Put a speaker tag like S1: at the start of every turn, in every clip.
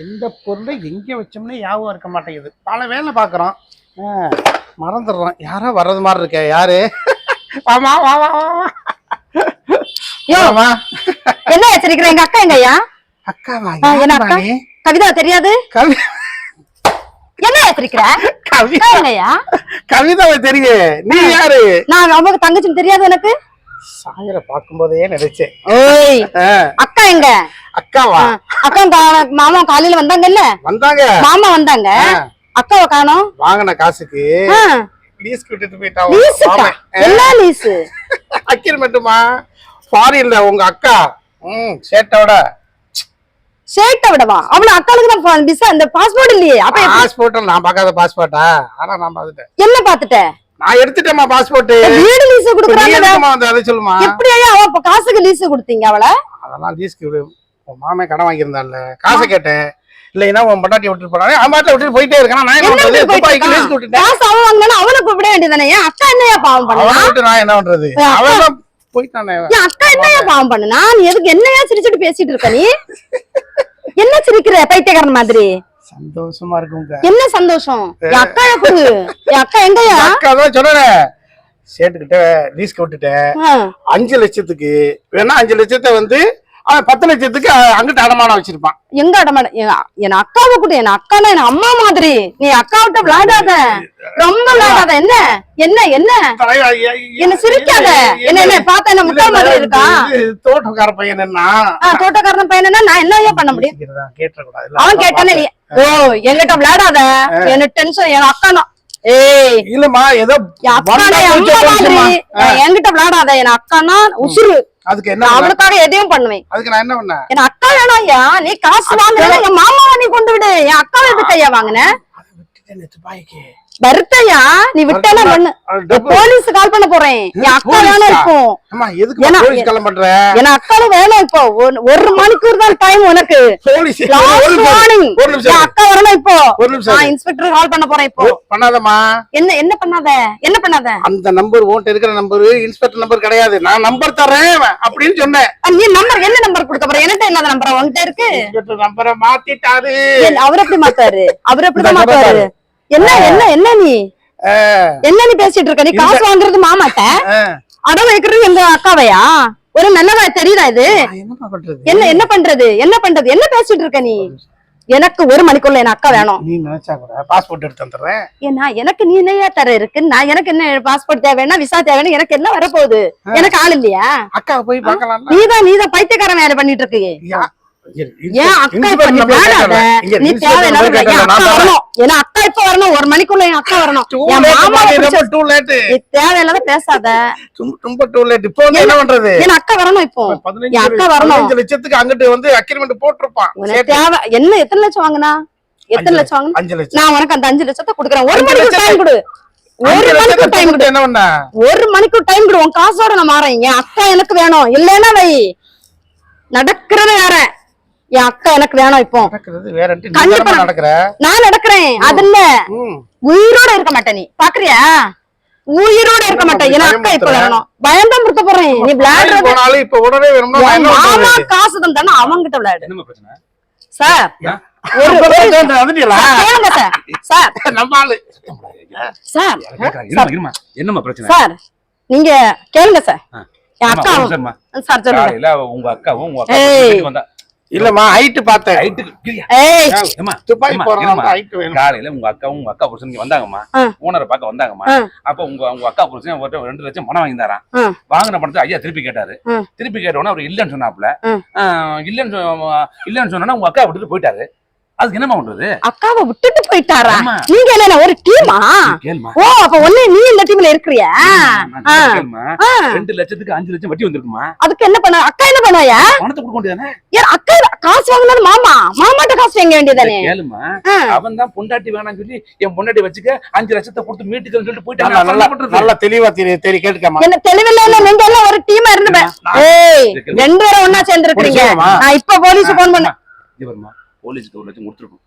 S1: எந்த பொருளை எங்கே வச்சோம்னே ஞாபகம் இருக்க மாட்டேங்குது. பல வேலை பார்க்குறோம், மறந்துடுறோம். யாரோ வர்றது மாதிரி இருக்க. யாரு? வாமா வா வா வா.
S2: என்ன வச்சிருக்கிற? எங்க அக்கா எங்கய்யா?
S1: அக்காவா?
S2: என்ன அக்கா? கவிதா தெரியாது? என்ன வச்சிருக்கிற? கவிதா எங்கய்யா?
S1: கவிதாவை தெரியும். நீ யாரு?
S2: நான் அவங்க தங்கச்சின்னு தெரியாது எனக்கு?
S1: சாயரை பார்க்கும்போதே நினைச்சேன்.
S2: ஓய், அக்கா எங்க?
S1: அக்காவா?
S2: அக்கா மாமா காலையில வந்தாங்கல்ல?
S1: வந்தாங்க.
S2: மாமா வந்தாங்க. அக்காவை காணோம். வாங்கின
S1: காசுக்கு லீஸ் விட்டுட்டு போயிட்டா.
S2: என்ன லீஸ்?
S1: அக்ரிமெண்ட்மா. ஃபாரின்ல உங்க அக்கா சேட்டோட.
S2: சேட்டை விடவா? அவள அக்காளுக்கு தான் விசா அந்த பாஸ்போர்ட் இல்லையே. அப்ப
S1: பாஸ்போர்ட் நான் பார்க்காத பாஸ்போர்ட்டா? ஆனா நான் பார்த்துட்டேன்.
S2: என்ன பார்த்துட்ட?
S1: நான் எடுத்துட்டேன்மா பாஸ்போர்ட்.
S2: வீடு லீஸ் குடுக்குறாங்க.
S1: அதை சொல்லுமா.
S2: எப்படியா அவ காசுக்கு லீஸ் கொடுத்தீங்க அவள?
S1: அதெல்லாம் லீஸ்க்கு மாமே கடன் வாங்கியிருந்தான்ல, காசை கேட்டேன். இல்லைன்னா உன் பொண்டாட்டி விட்டுட்டு போறானே, அம்மாட்ட விட்டுட்டு போயிட்டே இருக்கான். நான் என்ன பண்றது? துபாய்க்கு லீஸ் விட்டுட்டேன்.
S2: காசு அவன் வாங்கினா அவனை கூப்பிட வேண்டியதானே? என் அக்கா என்னையா பாவம் பண்ணா?
S1: அவனை விட்டு நான் என்ன பண்றது? அவன் போயிட்டானே.
S2: என் அக்கா என்னையா பாவம் பண்ணா? நீ எதுக்கு என்னையா சிரிச்சுட்டு பேசிட்டு இருக்க? நீ என்ன சிரிக்கிற பைத்தியக்காரன் மாதிரி?
S1: சந்தோஷமா இருக்குங்க.
S2: என்ன சந்தோஷம்? என் அக்கா எப்படி? என் அக்கா எங்கயா?
S1: அக்கா தான் சொல்றேன். சேட்டுக்கிட்ட லீஸ்க்கு விட்டுட்டேன். 5 லட்சத்துக்கு வேணா 5 லட்சத்தை வந்து 10 லட்சத்துக்கு அங்கிட்ட அடமானம் வச்சிருப்பான்.
S2: எங்க அடமானம்? என் அக்காவை கூட. என் அக்கானா என் அம்மா மாதிரி. நீ அக்காவிட்ட விளையாடாத, ரொம்ப விளையாடாத. என்ன என்ன என்ன என்ன சிரிக்காத. என்ன என்ன பார்த்தா என்ன முட்டா மாதிரி இருக்கா?
S1: தோட்டக்கார பையன் என்ன?
S2: தோட்டக்காரன் பையன் என்ன? நான் என்ன பண்ண முடியும்?
S1: கேட்டக்கூடாது.
S2: அவன் கேட்டானே. ஓ, என்கிட்ட விளையாடாத. எனக்கு டென்ஷன். என் அக்கானா ஏய்
S1: இல்லம்மா, ஏதோ
S2: என்கிட்ட விளையாடாத. என் அக்கானா உசுறு.
S1: அதுக்கு என்ன?
S2: அவளுக்காக எதையும் பண்ணுவேன்.
S1: அதுக்கு நான் என்ன பண்ணேன்?
S2: என் அக்கா வேணாம் ஐயா. நீ காசு வாங்குற என் மாமாவை நீ கொண்டு விடு. என் அக்காவை எதுக்கு ஐயா வாங்கின? வருத்தையா நீ விட்டா பண்ணு. போலீஸ் கால் பண்ண போறேன். என் அக்கா வேணும் இப்போ. என் அக்கால வேணும் இப்போ. 1 மணிக்கூர் தான் டைம் உனக்கு. என் அக்கா வரணும் இப்போ. நான் இன்ஸ்பெக்டர் கால் பண்ண போறேன் இப்போ.
S1: பண்ணாதம்மா.
S2: என்ன என்ன பண்ணாத? என்ன பண்ணாத?
S1: அந்த நம்பர் ஓட்ட இருக்கிற நம்பர் இன்ஸ்பெக்டர் நம்பர் கிடையாது. நான் நம்பர் தரேன் அப்படின்னு சொன்னேன்.
S2: நீ நம்பர் என்ன நம்பர் கொடுக்க போற? என்கிட்ட இல்லாத நம்பர் உன்கிட்ட இருக்கு.
S1: இன்ஸ்பெக்டர் நம்பரை மாத்திட்டாரு.
S2: அவர் எப்படி மாத்தாரு? அவர் எப்படிதான் மாத்தாரு? என்ன என்ன என்ன நீ என்ன நீ பேசிட்டு இருக்க? நீ காசு வாங்குறது மாமாட்ட, அடம் வைக்கிறது எங்க அக்காவையா? ஒரு நல்லதா தெரியுதா இது? என்ன என்ன பண்றது? என்ன பண்றது? என்ன பேசிட்டு இருக்க நீ? எனக்கு 1 மணிக்குள்ள என் அக்கா வேணும்.
S1: நீ நினைச்சா கூட பாஸ்போர்ட் எடுத்து தந்துறேன்.
S2: ஏன்னா எனக்கு நீ என்னையா தர இருக்கு? நான் எனக்கு என்ன பாஸ்போர்ட் தேவைன்னா விசா தேவைன்னா எனக்கு என்ன வரப்போகுது? எனக்கு ஆள் இல்லையா?
S1: அக்கா போய் பார்க்கலாம்.
S2: நீதான் பைத்தியக்காரன் வேலை பண்ணிட்டு இருக்கு. ஏன் அக்கா இப்ப நீ விளையாடாத. நீ தேவையில்லாத அக்கா வரணும். ஏன்னா அக்கா இப்ப வரணும். 1 மணிக்குள்ள என் அக்கா வரணும். தேவையில்லாத பேசாத.
S1: என்ன பண்றது?
S2: என் அக்கா வரணும் இப்போ. என் அக்கா வரணும்.
S1: 5 லட்சத்துக்கு அங்கிட்டு வந்து அக்ரிமெண்ட் போட்டிருப்பான்.
S2: தேவை என்ன? எத்தனை லட்சம் வாங்கினா? எத்தனை லட்சம் வாங்கினா?
S1: 5 லட்சம்.
S2: நான் உனக்கு அந்த 5 லட்சத்தை கொடுக்குறேன். 1 மணிக்கு டைம் கொடு. 1 மணிக்கு டைம் கொடு.
S1: என்ன பண்ண?
S2: 1 மணிக்கு டைம் கொடு. உன் காசோட நான் மாறேன். என் அக்கா எனக்கு வேணும். இல்லன்னா வை. நடக்கிறது வேற. என் அக்கா எனக்கு வேணும் இப்போ. நான் நடக்கிறேன். அது இல்ல, உயிரோட இருக்க மாட்டேன். நீ பாக்குறியா? உயிரோட இருக்க மாட்டேன். என் அக்கா இப்ப வரணும். பயந்தான் கொடுக்க போறேன். நீ விளையாடுறது இப்ப உடனே மாமா காசு தந்தானா அவங்கிட்ட விளையாடு. சார் சார் நீங்க கேளுங்க சார். என் அக்கா சார் சொல்லுங்க.
S3: உங்க அக்காவும் உங்க அக்கா
S1: இல்லம்மா, ஹைட் பார்த்தேன்.
S3: காலையில உங்க அக்காவும் உங்க அக்கா புருஷன் வந்தாங்கம்மா. ஓனரை பார்க்க வந்தாங்கம்மா. அப்ப உங்க அக்கா புருஷன் 2 லட்சம் பணம் வாங்கிதாராம். வாங்கின பணத்தை ஐயா திருப்பி கேட்டாரு. திருப்பி கேட்டோன்னா அவர் இல்லன்னு சொன்னாப்ல. இல்லன்னு சொன்னா உங்க அக்கா விட்டுட்டு போயிட்டாரு. அதுக்கு என்னமா பண்றது?
S2: அக்காவை விட்டுட்டு போயிட்டாரா? நீங்க என்ன ஒரு டீமா? ஓ, அப்ப ஒண்ணு நீ இந்த டீம்ல இருக்கறியா?
S3: 2 லட்சத்துக்கு 5 லட்சம் வட்டி வந்திருக்குமா?
S2: அதுக்கு என்ன பண்ண? அக்கா என்ன பண்ணுவாயா?
S3: பணத்தை கொடுக்க வேண்டியதானே?
S2: ஏன் அக்கா காசு வாங்கினது மாமாட்ட காசு வாங்க வேண்டியதானே?
S3: கேளுமா, அவன் தான் பொண்டாட்டி வேணாம்னு சொல்லி என் பொண்டாட்டி வச்சுக்க 5 லட்சத்தை கொடுத்து மீட்டுக்கன்னு சொல்லிட்டு போயிட்டாங்க.
S1: நல்லா தெளிவா தெரிய கேட்கமா.
S2: என்ன தெளிவில்ல? நீங்க எல்லாம் ஒரு டீமா இருந்து 2 பேரும் ஒன்னா சேர்ந்து இருக்கீங்க. நான் இப்ப போலீஸ் போன் பண்ண.
S3: போலீஸ்க்கு 1 லட்சம் கொடுத்துருக்கோம்.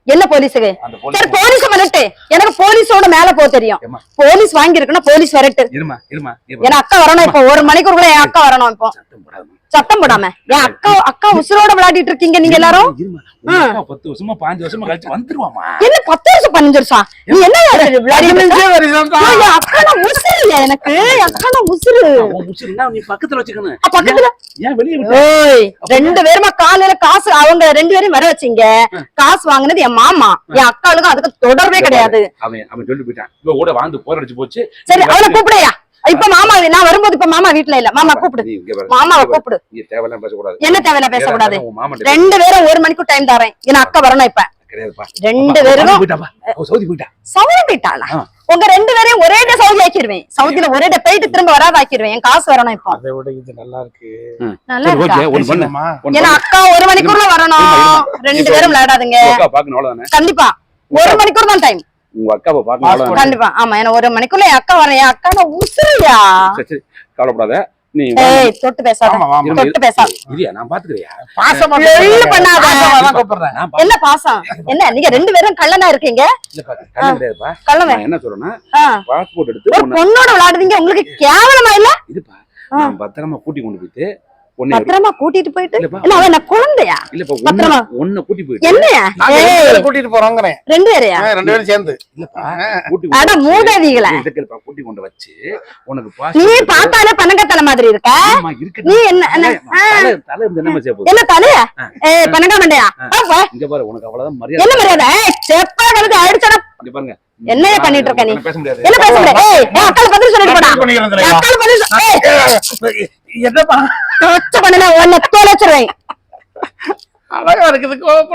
S2: என்ன போலீஸுக்கு
S3: அந்த
S2: சரி
S3: போலீஸ்
S2: போலீஸ் வரட்டு எனக்கு போலீஸோட மேல போக தெரியும்
S3: ஏம்மா.
S2: போலீஸ் வாங்கி இருக்குன்னா போலீஸ் வரட்டு
S3: இருமா இருமா
S2: என் அக்கா வரணும் இப்போ 1 மணிக்குள்ள என் அக்கா வரணும் இப்போ
S3: சத்தம் போடாதம்மா.
S2: சத்தம் போடாம என் அக்கா உசுரோட விளையாடிட்டு இருக்கீங்க நீங்க எல்லாரும்
S3: இருமா உங்க அக்கா 10 வருஷமா 15 வருஷமா கழிச்சு வந்துருவாமா.
S2: என்ன 10 வருஷம் 15 வருஷம் நீ என்ன விளையாடிட்டு இருக்க?
S1: நிமிஷம் வரைக்கும்
S2: ஐயோ, என் அக்கா நான் உசுரு எனக்கு என் அக்கா நான் உசுரு
S3: உன் உசுருன்னா நீ பக்கத்துல வச்சுக்கணும்.
S2: பக்கத்துல
S3: ஏன் வெளியே விட்ட?
S2: ஓய் 2 பேருமா காலையில காசு அவங்க 2 பேரும் வர வச்சீங்க காசு வாங்குனது என் மாமா என் அக்காளுக்கும் அதுக்கு தொடர்பே கிடையாது
S3: அவன் சொல்லிட்டு போயிட்டான். இவ கூட வாழ்ந்து போர் அடிச்சு போச்சு.
S2: சரி அவனை கூப்பிடையா இப்ப மாமா நான் வரும்போது இப்ப மாமா வீட்டுல இல்ல மாமா கூப்பிடு
S3: நீ இங்க பாரு.
S2: மாமாவை கூப்பிடு
S3: நீ தேவையில்லாம் பேசக்கூடாது.
S2: என்ன தேவையில்ல பேசக்கூடாது
S3: உன் மாமன்
S2: 2 பேரும் 1 மணிக்கு டைம் தரேன் என் அக்கா வரணும் இப்ப
S3: கிடையாதுப்பா.
S2: 2 பேரும்
S3: போயிட்டாப்பா. அவ சவுதி போயிட்டா.
S2: சவுதி போயிட்டாளா
S3: ஆ.
S2: உங்க 2 பேரையும் ஒரே டே சவுதி ஆக்கிடுவேன் சவுதியில ஒரே டே போயிட்டு திரும்ப வராத ஆக்கிடுவேன் என் காசு வரணும் இப்போ
S1: அதை விட இது நல்லா இருக்கு.
S2: நல்லா
S3: சரி,
S2: இருக்கா
S3: ஓகே, ஒண்ணு பண்ணு.
S1: பேசலாமா?
S3: ஒண்ணு
S2: ஏன்னா
S3: பண்ணு.
S2: அக்கா 1 மணிக்குள்ள வரணும்
S3: இருமா.
S2: 2 பேரும் விளையாடாதுங்க
S3: உங்க அக்கா பாக்கணும் அவ்வளவுதானே.
S2: கண்டிப்பா 1 மணிக்குள்ள தான் டைம்
S3: உங்க அக்காவை பாக்கணும் அவ்வளவுதானே.
S2: கண்டிப்பா ஆமா ஏன்னா 1 மணிக்குள்ள என் அக்கா வரேன் என் அக்கா நான் உசுரியா
S3: சரி சரி கவலைப்படாத. நீ
S2: ஏய் தொட்டு பேசாத
S1: ஆமா, ஆமா.
S3: இருமா,
S2: தொட்டு பேசாத
S3: இரியா நான் பாத்துக்கிறியா.
S1: பாசமா
S2: எள்ளு பண்ணாத.
S1: பாசமா தான் கூப்பிடுறேன்.
S3: நான்
S2: என்ன பாசம் என்ன நீங்க 2 பேரும் கள்ளனா இருக்கீங்க
S3: இல்லப்பா கண்ணு கிடையாதுப்பா.
S2: கள்ளவன்
S3: நான் என்ன சொல்றேன்னா
S2: ஆ.
S3: பாஸ்போர்ட் எடுத்து
S2: ஒரு பொண்ணோட விளையாடுறீங்க உங்களுக்கு கேவலமா இல்ல
S3: இதுப்பா நான் பத்திரமா கூட்டி கொண்டு போயிட்டு உன்னை
S2: பத்திரமா கூட்டிட்டு போயிட்டு
S3: இல்லப்பா.
S2: என்ன அவன் என்ன குழந்தையா
S3: இல்லப்பா
S2: பத்திரமா.
S3: உன்னை கூட்டி போயிட்டு
S2: என்னையா
S1: நாங்க 2
S2: ஏய்
S1: பேரும் கூட்டிட்டு போறோங்கிறேன்.
S2: 2 பேரையா
S1: 2 பேரும் சேர்ந்து.
S3: இல்லப்பா கூட்டி
S2: அட
S3: கொண்டு
S2: மூதேவிகளே
S3: வச்சு, இதுக்கெல்லாம் கூட்டி கொண்டு வச்சு உனக்கு
S2: நீ
S3: பாஸ்போர்ட்
S2: பார்த்தாலே பனங்கத்தலை மாதிரி இருக்க
S3: ஆமா, இருக்கு.
S2: நீ என்ன என்ன
S3: தலை இருந்து என்ன செய்ய போகுது?
S2: என்ன தலையா ஏய் பனங்கா மண்டையா
S3: இங்க பாரு உனக்கு அவ்வளவுதான் மரியாதை.
S2: என்ன மரியாதை செப்பா கழுத்து அடிச்சனா
S3: இங்க பாருங்க
S2: என்னைய பண்ணிட்டு இருக்க நீ
S3: உன்னை பேச முடியாது.
S2: என்ன பேச முடியாது ஏய் என் அக்கால பதில் சொல்லிட்டு போடா
S1: பண்ணிக்கிறேன்
S2: என்
S1: தெரியுமா?
S2: அக்கால பதில் ஏய்
S1: என்னப்பா
S2: தொச்ச பண்ணல உன்னை தொலைச்சிருவேன்
S1: அழகா இருக்குது கோவம்.